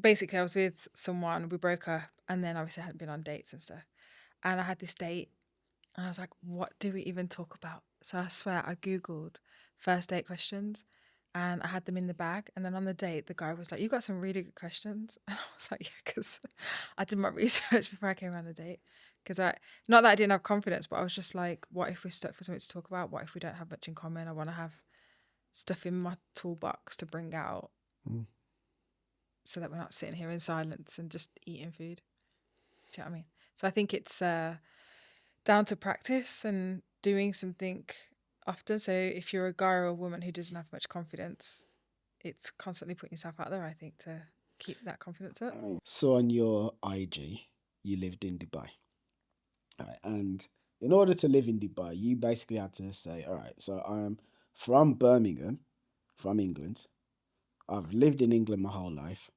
basically I was with someone, we broke up, and then obviously I hadn't been on dates and stuff. And I had this date, and I was like, what do we even talk about? So I swear I Googled first date questions and I had them in the bag. And then on the date, the guy was like, you got some really good questions. And I was like, yeah, because I did my research before I came around the date. Because not that I didn't have confidence, but I was just like, what if we're stuck for something to talk about? What if we don't have much in common? I want to have stuff in my toolbox to bring out Mm. so that we're not sitting here in silence and just eating food. Do you know what I mean? So I think it's down to practice and doing something often. So if you're a guy or a woman who doesn't have much confidence, it's constantly putting yourself out there, I think, to keep that confidence up. So on your IG, you lived in Dubai. All right, and in order to live in Dubai, you basically had to say, all right, so I'm from Birmingham, from England. I've lived in England my whole life.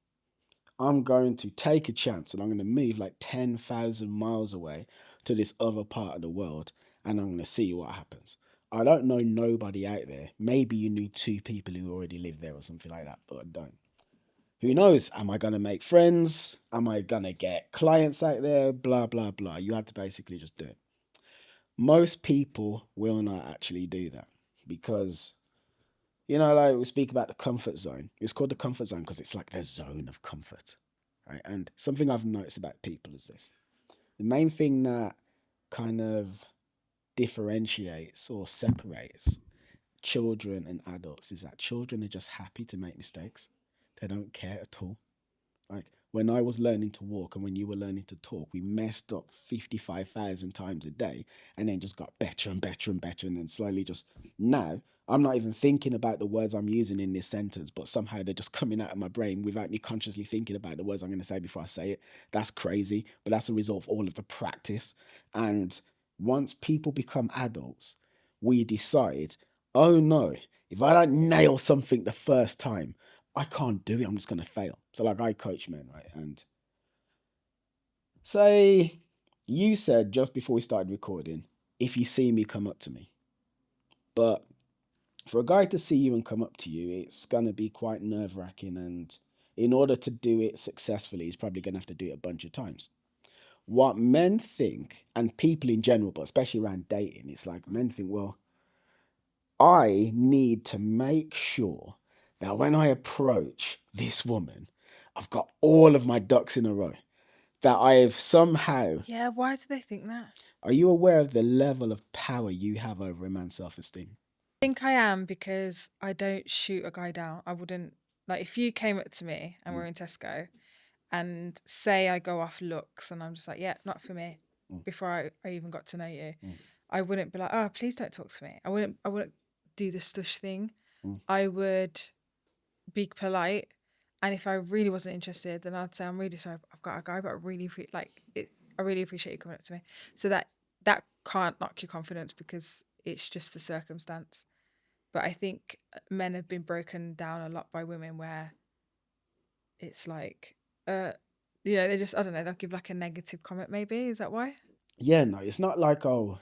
I'm going to take a chance and I'm going to move like 10,000 miles away to this other part of the world and I'm going to see what happens. I don't know nobody out there. Maybe you knew two people who already live there or something like that, but I don't. Who knows? Am I going to make friends? Am I going to get clients out there? Blah, blah, blah. You had to basically just do it. Most people will not actually do that because, like we speak about the comfort zone. It's called the comfort zone because it's like the zone of comfort, right? And something I've noticed about people is this. The main thing that kind of differentiates or separates children and adults is that children are just happy to make mistakes. They don't care at all. Like when I was learning to walk and when you were learning to talk, we messed up 55,000 times a day and then just got better and better and better. And then slowly just now, I'm not even thinking about the words I'm using in this sentence, but somehow they're just coming out of my brain without me consciously thinking about the words I'm going to say before I say it. That's crazy, but that's a result of all of the practice. And once people become adults, we decide, oh no, if I don't nail something the first time, I can't do it. I'm just going to fail. So, like, I coach men, right? And say you said just before we started recording, if you see me, come up to me. But for a guy to see you and come up to you, it's going to be quite nerve wracking. And in order to do it successfully, he's probably going to have to do it a bunch of times. What men think, and people in general, but especially around dating, it's like men think, well, I need to make sure that when I approach this woman, I've got all of my ducks in a row. That I've somehow. Yeah, why do they think that? Are you aware of the level of power you have over a man's self esteem? I think I am because I don't shoot a guy down. I wouldn't, like, if you came up to me and Mm, we're in Tesco and say I go off looks and I'm just like, yeah, not for me, mm, before I even got to know you, mm, I wouldn't be like, oh, please don't talk to me. I wouldn't do the stush thing. mm. I would be polite. And if I really wasn't interested, then I'd say, I'm really sorry, I've got a guy, but I really like it. I really appreciate you coming up to me. So that can't knock your confidence because it's just the circumstance. But I think men have been broken down a lot by women where it's like, uh, they just, I don't know, they'll give like a negative comment maybe. Is that why? Yeah, no, it's not like, oh,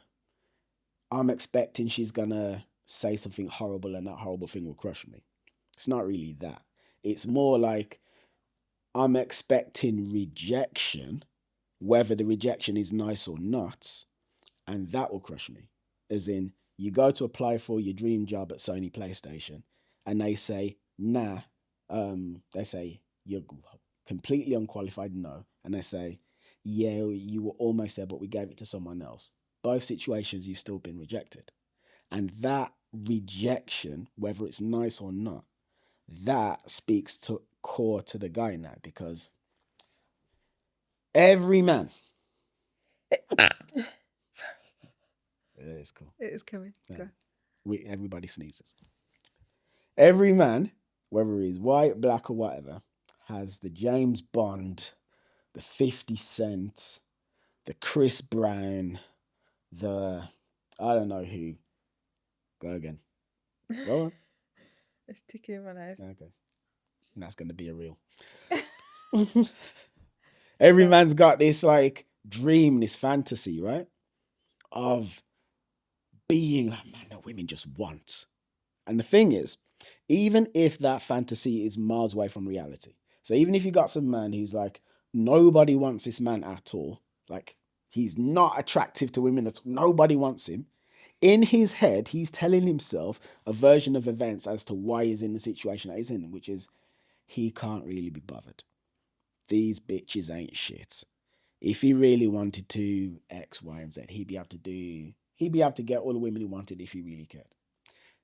I'm expecting she's gonna say something horrible and that horrible thing will crush me. It's not really that. It's more like I'm expecting rejection, whether the rejection is nice or not, and that will crush me. As in, you go to apply for your dream job at Sony PlayStation, and they say, nah, they say, you're completely unqualified, no. And they say, yeah, you were almost there, but we gave it to someone else. Both situations, you've still been rejected. And that rejection, whether it's nice or not, that speaks to core to the guy now because every man. It's cool. It is coming. Yeah. Go. Everybody sneezes. Every man, whether he's white, black, or whatever, has the James Bond, the 50 Cent, the Chris Brown, the I don't know who. Go again. Go on. It's ticking in my nose. Okay. And that's going to be a reel. Every Go. man's got this like dream, this fantasy, right? Of being that man that women just want. And the thing is, even if that fantasy is miles away from reality, So even if you got some man who's like, nobody wants this man at all, like he's not attractive to women at all, nobody wants him. In his head, he's telling himself a version of events as to why he's in the situation that he's in, which is he can't really be bothered. These bitches ain't shit. If he really wanted to X, Y, and Z, he'd be able to get all the women he wanted if he really cared.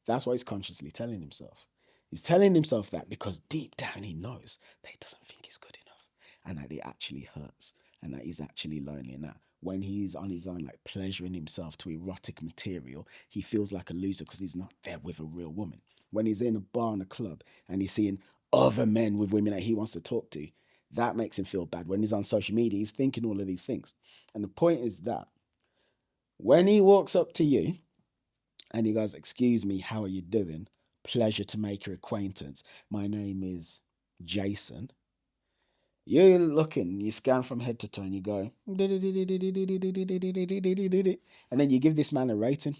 That's what he's consciously telling himself. He's telling himself that because deep down he knows that he doesn't think he's good enough and that it actually hurts and that he's actually lonely and that when he's on his own, like pleasuring himself to erotic material, he feels like a loser because he's not there with a real woman. When he's in a bar and a club and he's seeing other men with women that he wants to talk to, that makes him feel bad. When he's on social media, he's thinking all of these things. And the point is that when he walks up to you and he goes, "Excuse me, how are you doing? Pleasure to make your acquaintance. My name is Jason." You're looking, you scan from head to toe, and you go, and then you give this man a rating.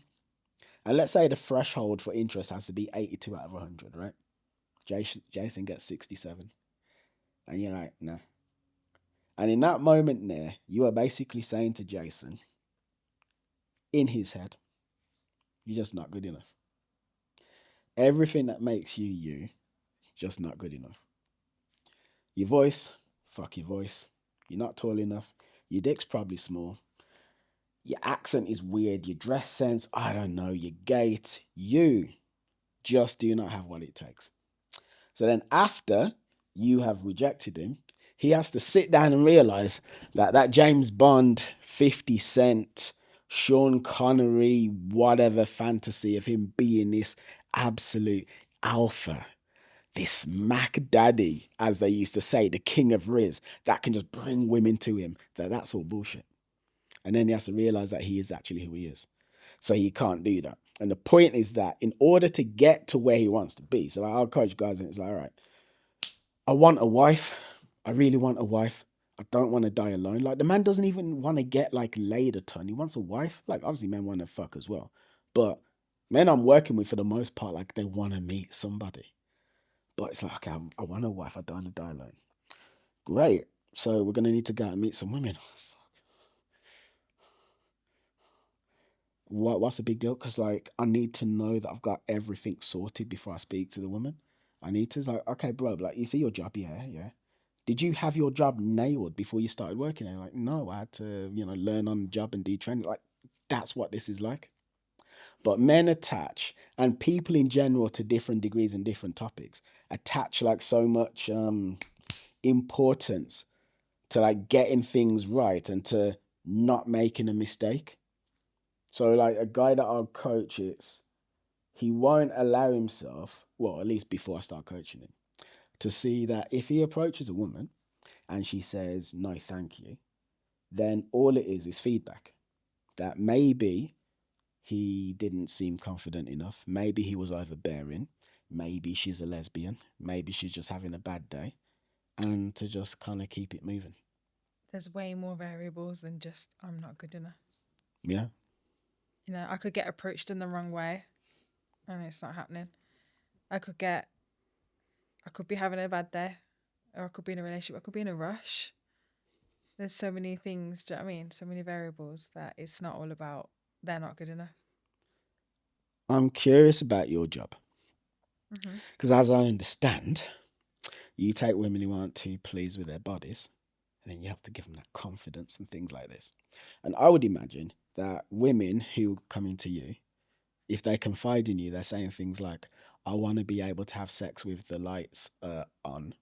And let's say the threshold for interest has to be 82 out of 100, right? Jason gets 67. And you're like, nah. And in that moment there, you are basically saying to Jason, in his head, you're just not good enough. Everything that makes you you, just not good enough. Your voice, fuck your voice. You're not tall enough. Your dick's probably small. Your accent is weird. Your dress sense, I don't know. Your gait, you just do not have what it takes. So then after you have rejected him, he has to sit down and realize that that James Bond, 50 Cent, Sean Connery, whatever fantasy of him being this absolute alpha, this Mac Daddy, as they used to say, the king of Riz, that can just bring women to him, that's all bullshit. And then he has to realize that he is actually who he is. So he can't do that. And the point is that in order to get to where he wants to be, so like I'll encourage guys, and it's like, all right, I want a wife. I really want a wife. I don't want to die alone. Like the man doesn't even want to get like laid a ton. He wants a wife. Like obviously men want to fuck as well. But men I'm working with for the most part, like they want to meet somebody. But it's like, okay, I want a wife. I don't want to die alone. Great. So we're going to need to go out and meet some women. What's the big deal? Because like I need to know that I've got everything sorted before I speak to the woman. I need to like, okay, bro, like you see your job, yeah, yeah. Did you have your job nailed before you started working? And like, no, I had to, learn on the job and do training. Like, that's what this is like. But men attach, and people in general to different degrees and different topics, attach like so much importance to like getting things right and to not making a mistake. So like a guy that I'll coach, he won't allow himself, well, at least before I start coaching him, to see that if he approaches a woman and she says no thank you, then all it is feedback. That maybe he didn't seem confident enough. Maybe he was overbearing. Maybe she's a lesbian. Maybe she's just having a bad day. And to just kind of keep it moving. There's way more variables than just I'm not good enough. Yeah. I could get approached in the wrong way and it's not happening. I could get, I could be having a bad day or I could be in a relationship. I could be in a rush. There's so many things, do you know what I mean? So many variables that it's not all about they're not good enough. I'm curious about your job. Mm-hmm. Because as I understand, you take women who aren't too pleased with their bodies and then you have to give them that confidence and things like this. And I would imagine that women who come into you, if they confide in you, they're saying things like, I want to be able to have sex with the lights on,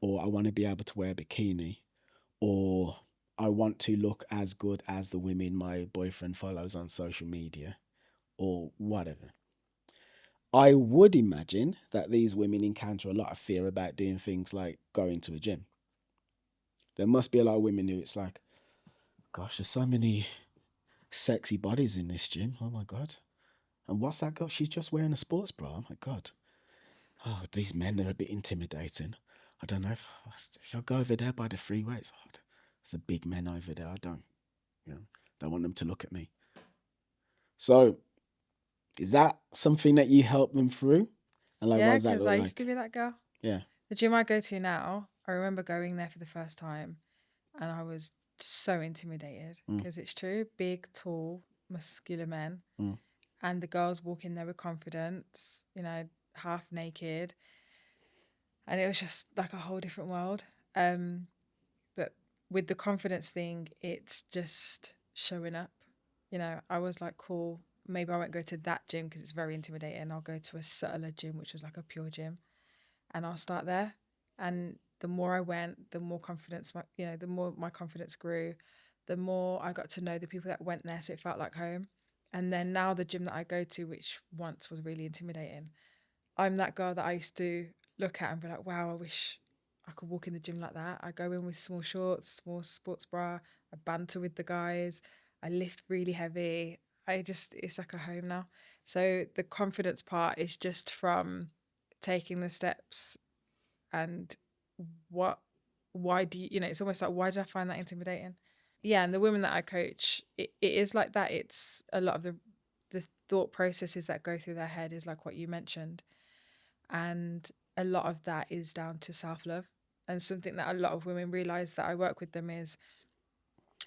or I want to be able to wear a bikini, or I want to look as good as the women my boyfriend follows on social media, or whatever. I would imagine that these women encounter a lot of fear about doing things like going to a gym. There must be a lot of women who it's like, gosh, there's so many sexy bodies in this gym. Oh my God. And what's that girl? She's just wearing a sports bra. Oh my God. Oh, these men are a bit intimidating. I don't know if I go over there by the freeways. Oh, there's a big men over there. I don't want them to look at me. So is that something that you help them through? And like, what Yeah, does that because look I used to like? be that girl. Yeah. The gym I go to now, I remember going there for the first time and I was so intimidated Mm, because it's true, big, tall, muscular men, mm. and the girls walk in there with confidence, you know, half naked, and it was just like a whole different world. But with the confidence thing, it's just showing up. You know, I was like, cool, maybe I won't go to that gym because it's very intimidating. I'll go to a subtler gym, which was like a pure gym, and I'll start there. And the more I went, the more confidence, the more my confidence grew, the more I got to know the people that went there, so it felt like home. And then now the gym that I go to, which once was really intimidating, I'm that girl that I used to look at and be like, wow, I wish I could walk in the gym like that. I go in with small shorts, small sports bra, I banter with the guys, I lift really heavy. It's like a home now. So the confidence part is just from taking the steps and what, why do you, it's almost like, why did I find that intimidating? Yeah, and the women that I coach, it is like that. It's a lot of the thought processes that go through their head is like what you mentioned, and a lot of that is down to self love. And something that a lot of women realize that I work with them is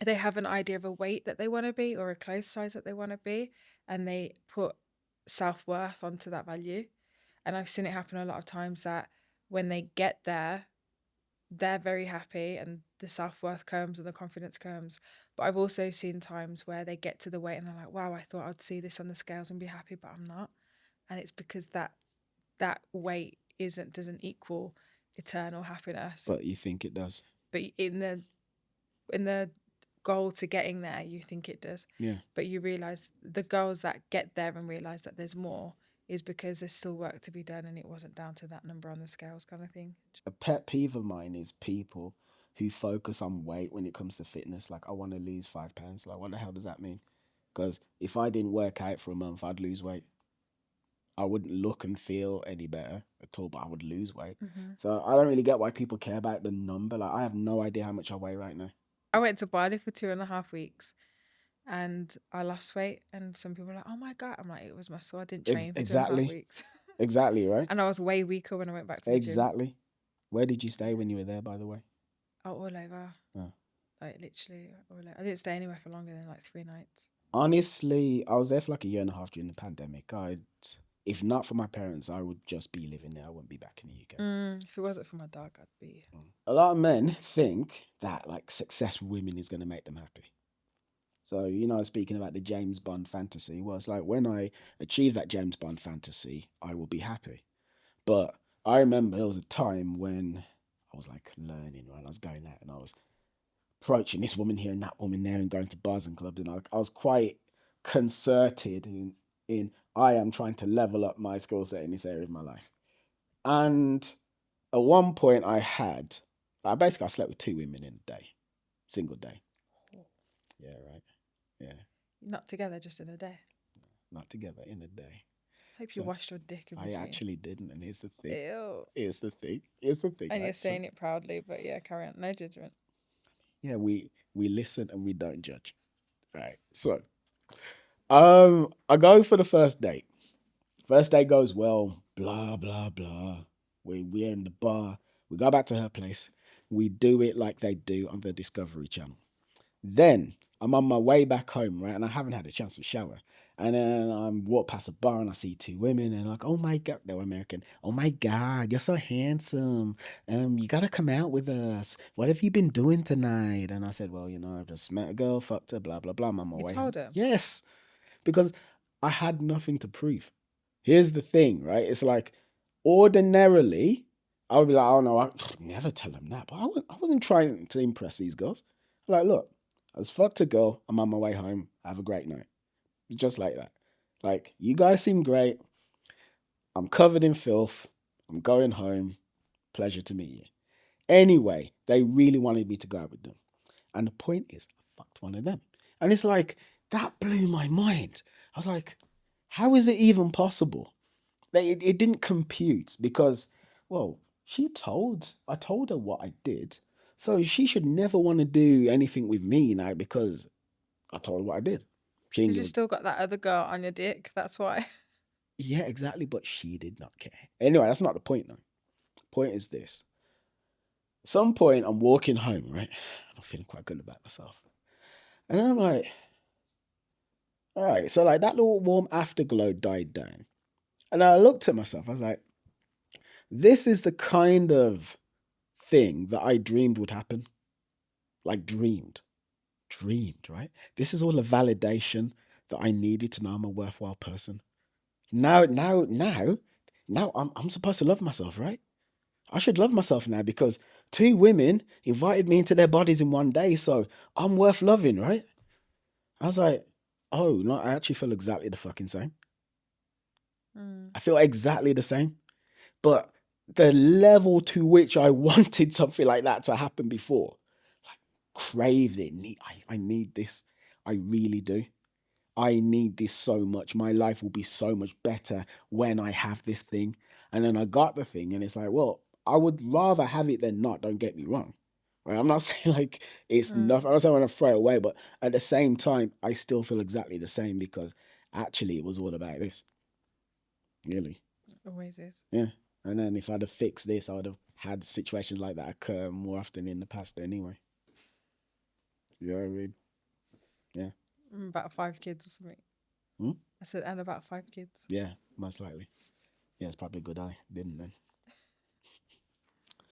they have an idea of a weight that they want to be or a clothes size that they want to be, and they put self worth onto that value. And I've seen it happen a lot of times that when they get there, they're very happy and the self worth comes and the confidence comes. But I've also seen times where they get to the weight and they're like, wow, I thought I'd see this on the scales and be happy, but I'm not. And it's because that weight doesn't equal eternal happiness. But you think it does? But in the goal to getting there, you think it does. Yeah. But you realize the girls that get there and realize that there's more is because there's still work to be done and it wasn't down to that number on the scales kind of thing. A pet peeve of mine is people who focus on weight when it comes to fitness. Like, I want to lose 5 pounds. Like, what the hell does that mean? Because if I didn't work out for a month, I'd lose weight. I wouldn't look and feel any better at all, but I would lose weight. Mm-hmm. So I don't really get why people care about the number. Like, I have no idea how much I weigh right now. I went to Bali for 2.5 weeks and I lost weight. And some people were like, oh my God. I'm like, it was muscle. I didn't train for two and a half Exactly. weeks. Exactly, right? And I was way weaker when I went back to the gym. Exactly. Where did you stay when you were there, by the way? Oh, all over. Oh. Like literally all over. I didn't stay anywhere for longer than like 3 nights. Honestly, I was there for like a year and a half during the pandemic. If not for my parents, I would just be living there. I wouldn't be back in the UK. If it wasn't for my dog, I'd be. A lot of men think that like success with women is going to make them happy. So, speaking about the James Bond fantasy, well, it's like when I achieve that James Bond fantasy, I will be happy. But I remember there was a time when I was like learning, right? I was going out and I was approaching this woman here and that woman there and going to bars and clubs. And I was quite concerted in I am trying to level up my skill set in this area of my life. And at one point I slept with 2 women in a day, single day. Yeah, right. Yeah. Not together, just in a day. Not together in a day. Hope you So washed your dick in I between. actually didn't, and here's the thing. Ew. Here's the thing. Here's the thing. And you're Right? saying it proudly, but yeah, carry on. No judgment. Yeah, we listen and we don't judge. Right. So, I go for the first date. First date goes well. Blah blah blah. We're in the bar. We go back to her place. We do it like they do on the Discovery Channel. Then I'm on my way back home, right? And I haven't had a chance to shower. And then I walk past a bar and I see 2 women and like, oh my God, they were American. Oh my God, you're so handsome. You gotta come out with us. What have you been doing tonight? And I said, well, I've just met a girl, fucked her, blah, blah, blah. I'm on my You way home. told him. Yes, because I had nothing to prove. Here's the thing, right? It's like ordinarily, I would be like, oh no, I'd never tell them that. But I wasn't trying to impress these girls. Like, look, I was fucked a girl. I'm on my way home. Have a great night. Just like that. Like, you guys seem great. I'm covered in filth. I'm going home. Pleasure to meet you. Anyway, they really wanted me to go out with them. And the point is, I fucked one of them. And it's like, that blew my mind. I was like, how is it even possible? It didn't compute because, well, I told her what I did. So she should never want to do anything with me now because I told her what I did. She didn't Because give you a still got that other girl on your dick. That's why. yeah, exactly. But she did not care. Anyway, that's not the point now. The point is this. Some point I'm walking home, right? I'm feeling quite good about myself. And I'm like, all right, so like that little warm afterglow died down. And I looked at myself, I was like, this is the kind of thing that I dreamed would happen. Like dreamed, right? This is all the validation that I needed to know I'm a worthwhile person. Now I'm supposed to love myself, right? I should love myself now because two women invited me into their bodies in one day, so I'm worth loving, right? I was like, oh no, I actually feel exactly the fucking same. Mm. I feel exactly the same. But the level to which I wanted something like that to happen before, like craved it. I need this. I really do. I need this so much. My life will be so much better when I have this thing. And then I got the thing, and it's like, well, I would rather have it than not. Don't get me wrong. Right? I'm not saying like it's Mm. nothing. I'm not saying I want to throw it away, but at the same time, I still feel exactly the same because actually it was all about this. Really. Always is. Yeah. And then if I'd have fixed this, I would have had situations like that occur more often in the past anyway. You know what I mean? Yeah. About 5 kids or something. Hmm? I said, and about 5 kids. Yeah, most likely. Yeah, it's probably a good eye, didn't then?